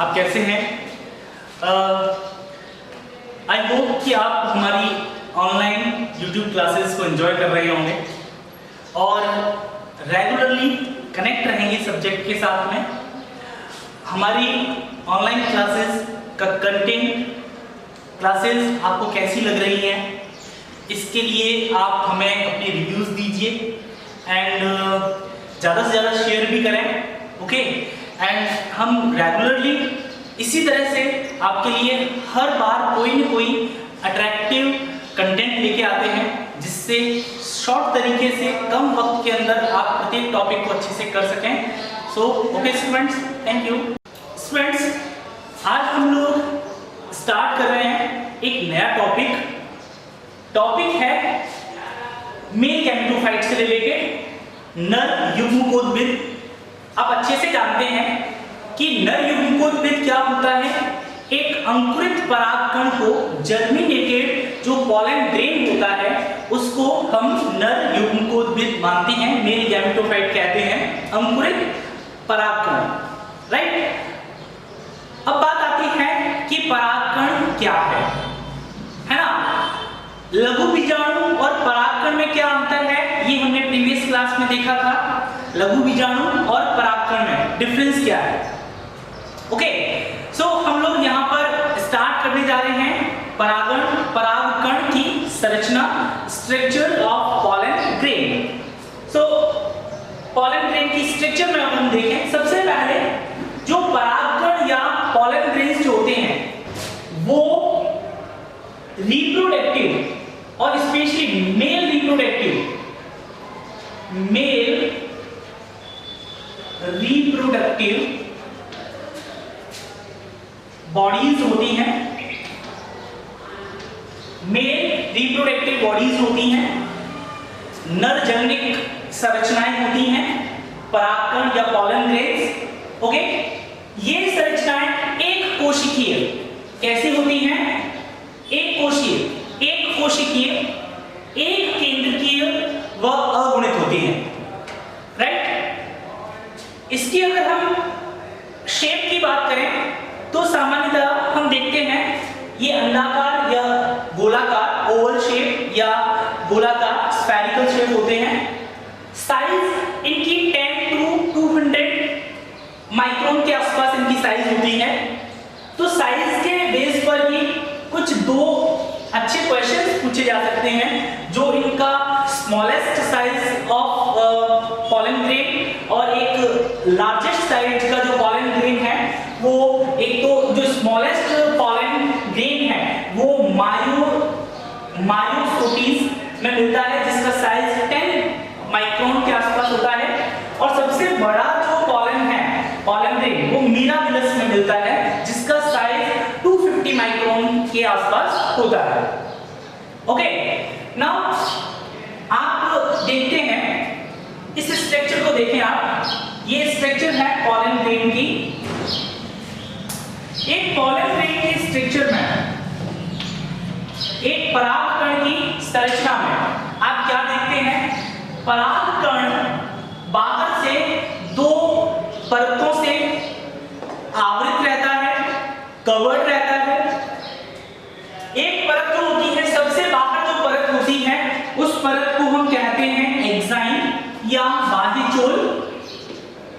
आप कैसे हैं? आई होप कि आप हमारी ऑनलाइन YouTube क्लासेस को एंजॉय कर रहे होंगे और रेगुलरली कनेक्ट रहेंगे सब्जेक्ट के साथ में। हमारी ऑनलाइन क्लासेस का कंटेंट, क्लासेस आपको कैसी लग रही हैं, इसके लिए आप हमें अपनी रिव्यूज़ दीजिए एंड ज़्यादा से ज़्यादा शेयर भी करें, ओके। एंड हम रेगुलरली इसी तरह से आपके लिए हर बार कोई न कोई अट्रैक्टिव कंटेंट लेके आते हैं, जिससे शॉर्ट तरीके से कम वक्त के अंदर आप प्रत्येक टॉपिक को अच्छे से कर सकें। So okay students, thank you. Students, आज हम लोग स्टार्ट कर रहे हैं एक नया टॉपिक है मेल गैमेटोफाइट से रिलेटेड नर युग्मकोद्भिद। आप अच्छे से जानते हैं कि नर युग्मकोद्भिद क्या होता है। एक अंकुरित परागकण को, जर्मिनेटेड जो पॉलन ग्रेन होता है, उसको हम नर युग्मकोद्भिद मानते हैं, मेल गैमेटोफाइट कहते हैं, अंकुरित परागकण, राइट। अब बात आती है कि परागकण क्या है ना। लघु बीजाणु और परागकण में क्या अंतर है, ये हमने प्रीवियस क्लास में देखा था। लघु बीजाणु और परागकण में डिफरेंस क्या है, ओके। सो हम लोग यहाँ पर स्टार्ट करने जा रहे हैं परागकण की संरचना, structure of pollen grain. So pollen grain की स्ट्रक्चर में हम देखें, सबसे पहले जो परागकण या पॉलन ग्रेन्स जो होते हैं वो रिप्रोडक्टिव और स्पेशली मेल रिप्रोडक्टिव बॉडीज होती हैं, मेल रिप्रोडक्टिव बॉडीज होती हैं, नरजननिक संरचनाएं होती हैं, परागकण या पॉलन ग्रेन्स, ओके। ये संरचनाएं एक कोशिकीय कैसी होती हैं, एक कोशिकीय, एक केंद्रकीय व अगुणित होती हैं, राइट। इसकी अगर हम शेप की बात करें तो सामान्यतः हम देखते हैं ये अंडाकार या गोलाकार, ओवल शेप या गोलाकार, स्फेरिकल शेप होते हैं। साइज इनकी 10 to 200 माइक्रोन के आसपास इनकी साइज होती है। तो साइज के बेस पर ही कुछ दो अच्छे क्वेश्चंस पूछे जा सकते हैं, जो इनका smallest size of pollen grain और एक लार्जेस्ट साइज का जो पॉलन ग्रेन है, वो एक तो जो स्मॉलेस्ट पॉलन ग्रेन है वो मायोसोटीज में मिलता है, जिसका साइज 10 माइक्रोन के आसपास होता है। और सबसे बड़ा जो पॉलन है, पॉलन ग्रेन, वो मिराबिलस में मिलता है, जिसका साइज 250 माइक्रोन के आसपास होता है, ओके। नाउ आप देखते हैं इस स्ट्रक्चर को, देखें आप, ये स्ट्रक्चर है पॉलन ग्रेन की। एक पॉलन ग्रेन के स्ट्रक्चर में, एक परागकण की संरचना में आप क्या देखते हैं, परागकण बाहर से दो परतों से आवृत रहता है, कवर्ड रहता है। एक परत जो होती है, सबसे बाहर जो परत होती है, उस परत को हम कहते हैं एक्साइन या बाह्यचोल,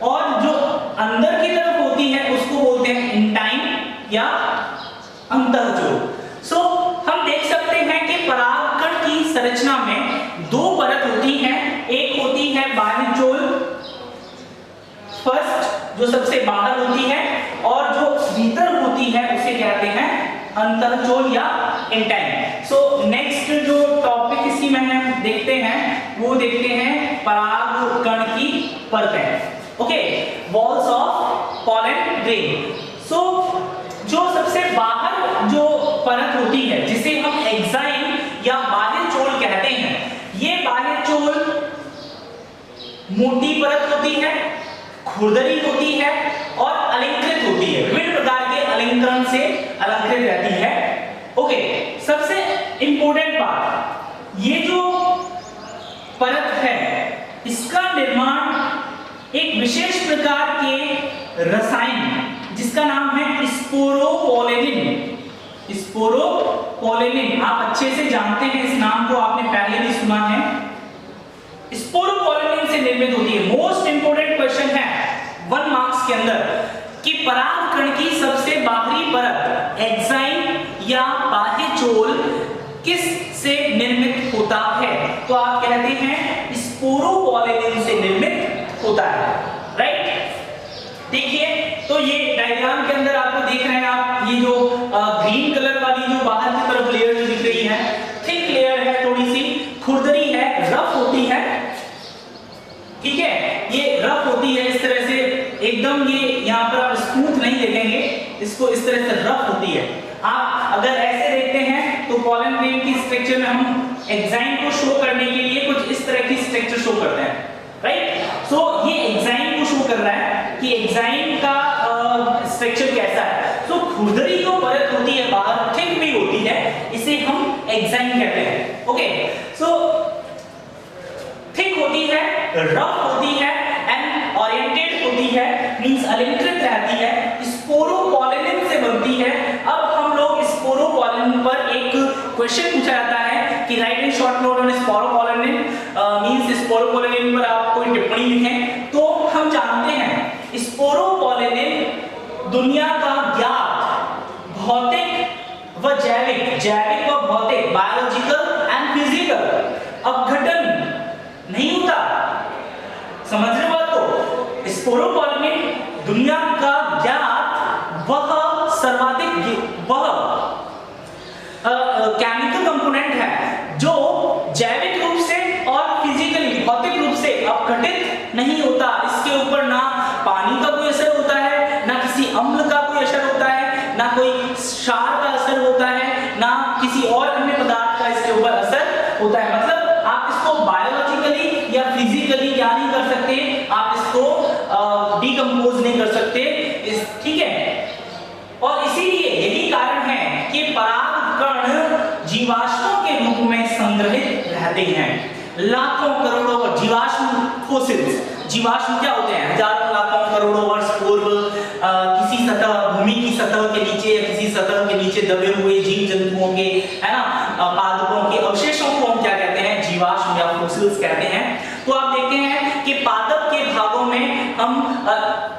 और जो अंदर की तरफ होती है उसको बोलते हैं इंटाइन या अंतःचोल। सो हम देख सकते हैं कि परागकण की संरचना में दो परत होती हैं, एक होती है बाह्यचोल फर्स्ट, जो सबसे बाहर होती है, और जो भीतर होती है उसे कहते हैं अंतःचोल या इंटाइन। सो नेक्स्ट जो टॉपिक इसी में हम देखते हैं, वो देखते हैं परागकण की परतें, okay, walls of pollen grain. So जो सबसे बाहर जो परत होती है, जिसे हम एक्साइन या बाह्यचोल कहते हैं, ये बाह्यचोल मोटी परत होती है, खुरदरी होती है और अलंकृत होती है, विभिन्न प्रकार के अलंकरण से अलंकृत रहती है, ओके। सबसे इंपॉर्टेंट बात, ये जो परत है, इसका निर्माण एक विशेष प्रकार के रसायन जिसका नाम है स्पोरोपोलेनिन। स्पोरोपोलेनिन आप अच्छे से जानते हैं, इस नाम को आपने पहले भी सुना है। स्पोरोपोलेनिन से निर्मित होती है। मोस्ट इंपोर्टेंट क्वेश्चन है 1 मार्क्स के अंदर कि परागकण की सबसे बाहरी परत एंजाइम या बाह्यचोल किस से निर्मित होता है? तो आप कहते हैं स्पोरोपोलेनिन से निर्मित होता है, राइट। देखिए तो ये डायग्राम के अंदर आपको देख रहे हैं आप, ये जो ग्रीन कलर वाली जो बाहर की तरफ लेयर जो दिख रही है, थिक लेयर है, थोड़ी सी खुरदरी है, रफ होती है, ठीक है, ये रफ होती है इस तरह से, एकदम ये यहाँ पर आप स्मूथ नहीं देखेंगे इसको, इस तरह से रफ होती है। आप अगर ऐसे देखते हैं तो पॉलन ग्रेन की स्ट्रक्चर में हम एंजाइम को शो करने के लिए कुछ इस तरह की स्ट्रक्चर शो करते हैं, राइट। सो ये एंजाइम को शो कर रहा है कि एंजाइम का स्ट्रक्चर कैसा है। तो खुरदरी जो परत होती है बाहर, थिक भी होती है, इसे हम एंजाइम कहते हैं, ओके। सो थिक होती है, रफ होती है एंड ओरिएंटेड होती है, मींस अलंकृत रहती है, स्पोरोपोलेनिन से बनती है। अब हम लोग स्पोरोपोलेनिन पर एक क्वेश्चन पूछा जाता है कि right in short note on sporopollenin, means sporopollenin पर आप कोई टिप्पणी लिखें। तो हम जानते हैं स्पोरोपोलेनिन दुनिया का ज्ञात भौतिक व जैविक व भौतिक, बायोलॉजिकल एंड फिजिकल अपघटन नहीं होता, समझ रहे हो बात को? स्पोरोपोलेनिन दुनिया का ज्ञात वह सर्वाधिक वह केमिकल कंपोनेंट है जो जैविक रूप से और फिजिकली भौतिक रूप से अपघटित नहीं होता। इसके ऊपर ना पानी का कोई असर होता है, ना किसी अम्ल का कोई असर होता है, ना कोई क्षार का असर होता है, ना किसी और अन्य पदार्थ का इसके ऊपर असर होता है। मतलब आप इसको बायोलॉजिकली या फिजिकली क्या नहीं कर सकते, आप इसको डिकम्पोज नहीं कर सकते, ठीक है। और इसीलिए यही कारण है कि परागकण जीवाश्मों के रूप में संग्रहित रहते हैं। लाखों करोड़ों जीवाश्म फोसिल्स, जीवाश्म क्या होते हैं? हजारों लाखों करोड़ों वर्ष पूर्व किसी सतह, भूमि की सतह के नीचे या किसी सतह के नीचे दबे हुए जीव जंतुओं के, है ना, पादपों के अवशेषों को हम क्या कहते हैं? जीवाश्म या फोसिल्स कहते हैं। तो आप देखते हैं कि पादप के भागों में हम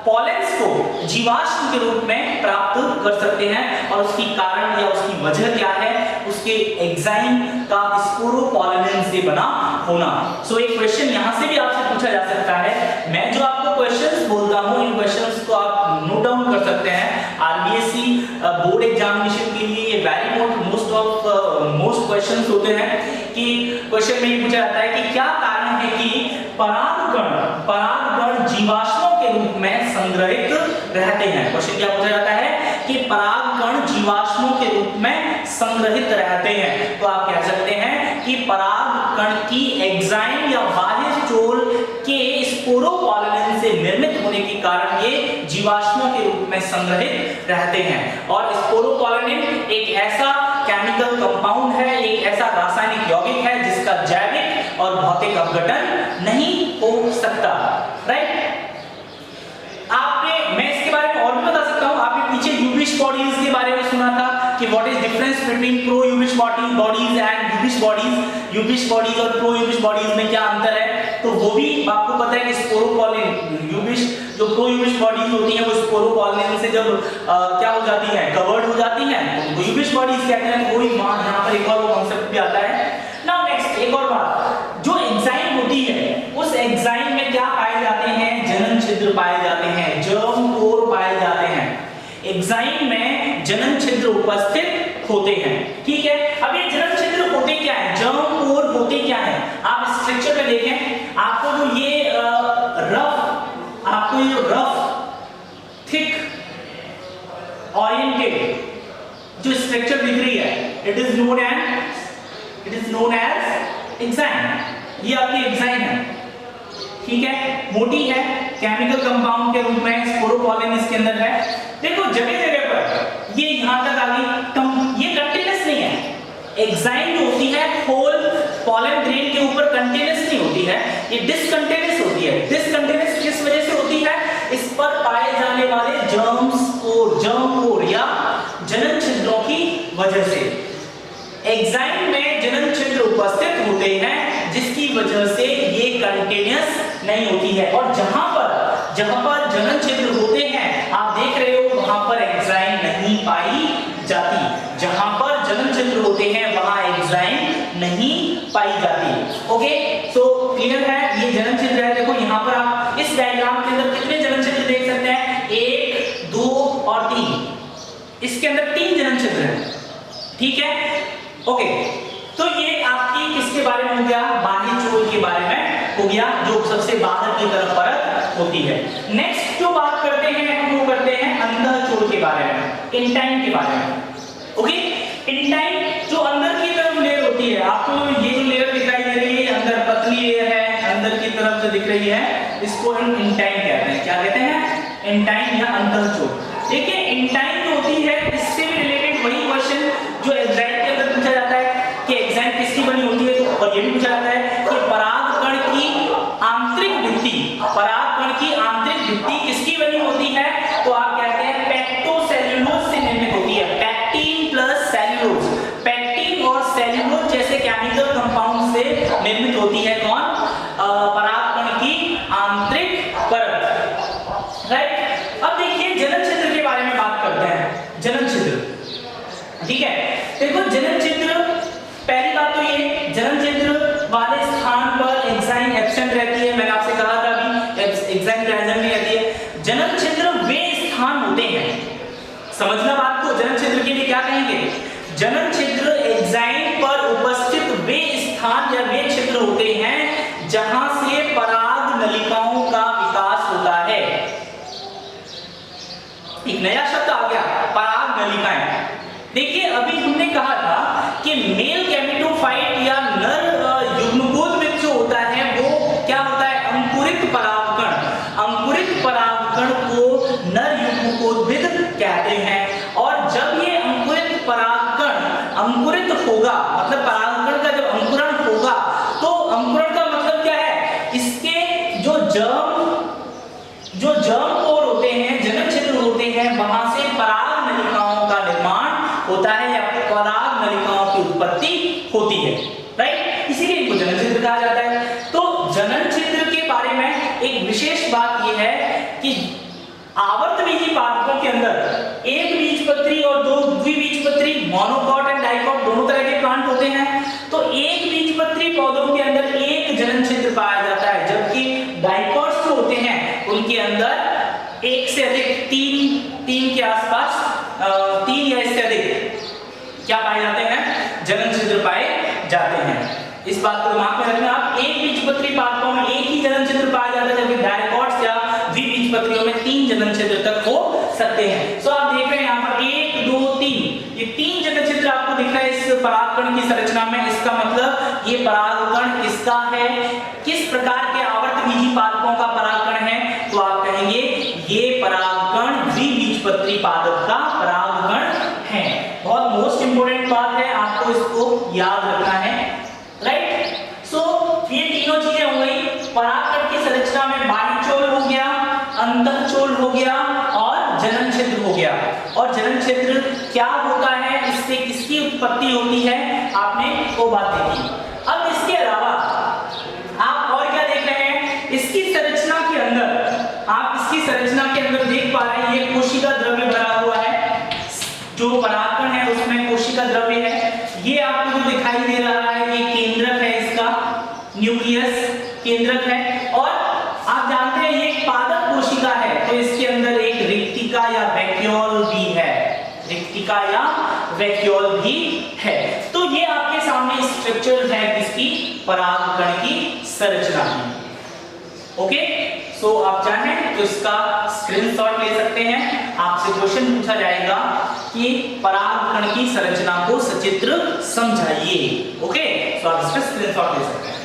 पॉलेंस को जीवाश्म के रूप में प्राप्त कर सकते हैं, और उसकी कारण या उसकी वजह क्या है? उसके एंजाइम का स्पोरोपोलेनिन से बना होना। सो एक क्वेश्चन यहां से भी आपसे पूछा जा सकता है। मैं जो आपको क्वेश्चंस बोलता हूं, इन क्वेश्चंस को आप नोट डाउन कर सकते हैं। आरबीएससी बोर्ड एग्जामिनेशन के लिए ये वेरी मोस्ट क्वेश्चंस होते हैं कि क्वेश्चन में ये पूछा जाता है कि क्या कारण है कि परागकण जीवाश्मों के रूप में संग्रहित रहते हैं। क्वेश्चन क्या पूछा जाता है कि परागकण जीवाश्मों के रूप में संग्रहित रहते हैं। तो आप कह सकते हैं कि परागकण की एंजाइम या बाह्यचोल के स्पोरोपोलेनिन से निर्मित होने के कारण ये जीवाश्मों के रूप में संग्रहित रहते हैं। और स्पोरोपोलेनिन एक ऐसा केमिकल कंपाउंड है, एक ऐसा रासायनिक यौगिक है जिसका जैविक और भौतिक अपघटन नहीं हो सकता, राइट। मैं इसके बारे में और भी बता सकता हूं। आपने पीछे यूबिश बॉडीज के बारे में सुना था कि what is difference between pro Ubisch bodies and Ubisch bodies. Ubisch bodies और प्रो यूबिश बॉडीज में क्या अंतर है? तो वो भी आपको पता है कि स्पोरोपोलेनिन, यूबिश जो प्रो यूबिश बॉडीज होती हैं वो स्पोरोपोलेनिन से जब क्या हो जाती है, कवर्ड हो जाती हैं, तो यूबिश बॉडीज कहते हैं। वही यहां पर एक और कांसेप्ट भी आता है। नाउ नेक्स्ट एक और बात, जो एंजाइम होती है उस एंजाइम में क्या पाए जाते हैं? जनन छिद्र पाए जाते हैं, जर्म पोर पाए जाते हैं। एंजाइम में जनन छिद्र उपस्थित होते हैं, ठीक है। अब ये जनन छिद्र होते क्या है, जर्म पोर होते क्या है? आप स्ट्रक्चर में देखें, आपको जो ये रफ थिक ओरिएंटेड जो स्ट्रक्चर दिख रही है, it is known as enzyme. ये आपकी एंजाइम है, ठीक है, मोटी है, केमिकल कंपाउंड के रूप में स्पोरोपोलेनिन इसके अंदर है। देखो जगह जगह पर ये यहां तक आ गई, ये कंटीन्यूअस नहीं है। एंजाइम जो होती है होल पॉलन ग्रेन के ऊपर कंटीन्यूअस नहीं होती है, ये डिसकंटीन्यूअस होती है। डिसकंटीन्यूअस किस वजह से होती है? इस पर पाए जाने वाले जर्म कोर या जनन छिद्रों की वजह से। एंजाइम में जनन छिद्र उपस्थित होते हैं जिसकी वजह से ये कंटीन्यूअस नहीं होती है, और जहां पर जनन छिद्र होते हैं आप देख रहे हो वहां पर एंजाइम नहीं पाई जाती। जहां पर जनन छिद्र होते हैं वहां एंजाइम नहीं पाई जाती। ओके, सो क्लियर है, ये जनन छिद्र है। देखो यहां पर आप इस डायग्राम के अंदर कितने जनन छिद्र देख सकते हैं, 1, 2 और 3। इसके अंदर 3 जनन छिद्र हैं, ठीक है। ओके, तो ये आपकी किसके बारे में हो गया, बाह्य चोल के बारे में हो गया, जो सबसे बाहर की तरफ परत होती है। नेक्स्ट जो बात करते हैं हम वो करते हैं अंदर चोल के बारे में, इंटाइन के बारे में। ओके, इंटाइन जो अंदर की तरफ लेयर होती है, आपको ये जो लेयर दिखाई दे रही है अंदर पतली लेयर है, अंदर की तरफ जो दिख रही है इसको हम इंटाइन कहते हैं। क्या कहते हैं, इंटाइन या अंदर चोल। देखिए इंटाइन जो होती है इससे भी रिलेटेड वही क्वेश्चन जो एग्जाम के अंदर पूछा जाता है कि एग्जाम किसकी बनी होती है, तो और ये भी पूछा जाता है कि परागकण की आंतरिक भित्ति किसकी बनी होती है, तो आप कहते हैं पेक्टोसेल्यूलोज से निर्मित होती है। पेक्टिन प्लस सेल्यूलोज, पेक्टिन और सेल्यूलोज जैसे केमिकल कंपाउंड से निर्मित होती है कौन, परागकण की आंतरिक परत, राइट। अब देखिए जनन छिद्र के बारे में बात करते हैं। जनन छिद्र, ठीक है, देखो जनन छिद्र, पहली बात तो ये जनन छिद्र वाले स्थान पर एंजाइम एब्सेंट रहती है। मैंने आपसे कहा था अभी एंजाइम प्रेजेंट नहीं रहती है। जनन छिद्र वे स्थान होते हैं, समझना बात को, जनन छिद्र के लिए क्या कहेंगे, जनन छिद्र एंजाइम पर उपस्थित वे स्थान या वे छिद्र होते हैं जहां से पराग नलिकाओं का विकास होता है। एक नया शब्द आ गया, पराग नलिकाएं। देखिए अभी हमने कहा था कि मेल गैमेटोफाइट या नर युग्मकोद्भिद जो होता है वो क्या होता है, अंकुरित परागकण। अंकुरित परागकण को नर युग्मकोद्भिद कहते हैं। और जब ये अंकुरित परागकण अंकुरित होगा, मतलब परागकण का जब अंकुरण होगा, तो अंकुरण का मतलब क्या है, इसके जो जर्म कोर होते हैं, जनन छिद्र होते हैं, वहां से पराग नलिकाओं का निर्माण होता है या पराग नलिकाओं की उत्पत्ति होती है, राइट। इसीलिए इनको जनन छिद्र कहा जाता है। तो जनन छिद्र के बारे में एक विशेष बात यह है कि आवर्तबीजी पादपों के अंदर एक बीजपत्री और दो द्विबीजपत्री, मोनोकॉट एंड डाइकॉट दोनों तरह के प्लांट होते हैं। तो एक बीजपत्री पौधों के अंदर एक जनन छिद्र पाया जाता है, जबकि डाइकॉट्स जो होते हैं उनके अंदर एक से अधिक, तीन के आसपास, 3 या इससे अधिक क्या पाए जाते हैं, जनन छिद्र पाए जाते हैं। इस बात को दिमाग में रखना आप। एक बीजपत्री पादपों में एक ही जनन छिद्र पाया जाता है, जबकि डाइकॉट्स या द्विबीजपत्रियों में 3 जनन छिद्र तक हो सकते हैं। सो आप देख रहे हैं यहाँ पर 1, 2, 3, ये 3 जनन छिद्र आपको दिख रहा है इस परागकण की संरचना में। इसका मतलब ये परागकण किसका है, किस प्रकार के आवर्तबीजी पादपों का परागकण है, तो आप कहेंगे ये परागकण द्विबीजपत्री पादप का परागकण है। बहुत मोस्ट इंपोर्टेंट बात है, आपको इसको याद रखना है, राइट। सो ये तीनों चीजें हो गई। परागकण की संरचना में बाह्यचोल हो गया, अंतःचोल हो गया और जनन छिद्र हो गया। और जनन छिद्र क्या होता है, इससे किसकी उत्पत्ति होती है, आपने वो बात देखी। अब इसके अलावा आप और क्या देख रहे हैं, इसकी संरचना के अंदर, आप इसकी संरचना के अंदर देख पा रहे हैं ये कोशिका द्रव्य भरा हुआ है। जो परागकण है उसमें कोशिका द्रव्य है। ये आपको जो दिखाई दे रहा है ये केंद्रक है, इसका न्यूक्लियस केंद्रक है। और आप जानते हैं ये एक पादप कोशिका है, तो इसके अंदर एक रिक्तिका या वैक्यूल भी है, रिक्तिका या वैक्यूल भी है। तो ये आपके सामने स्ट्रक्चर है किसकी, परागकण की संरचना की। ओके, सो आप चाहें तो इसका स्क्रीनशॉट ले सकते हैं। आपसे क्वेश्चन पूछा जाएगा कि परागकण की संरचना को सचित्र समझाइए। ओके, सो आप इसका स्क्रीनशॉट ले सकते हैं।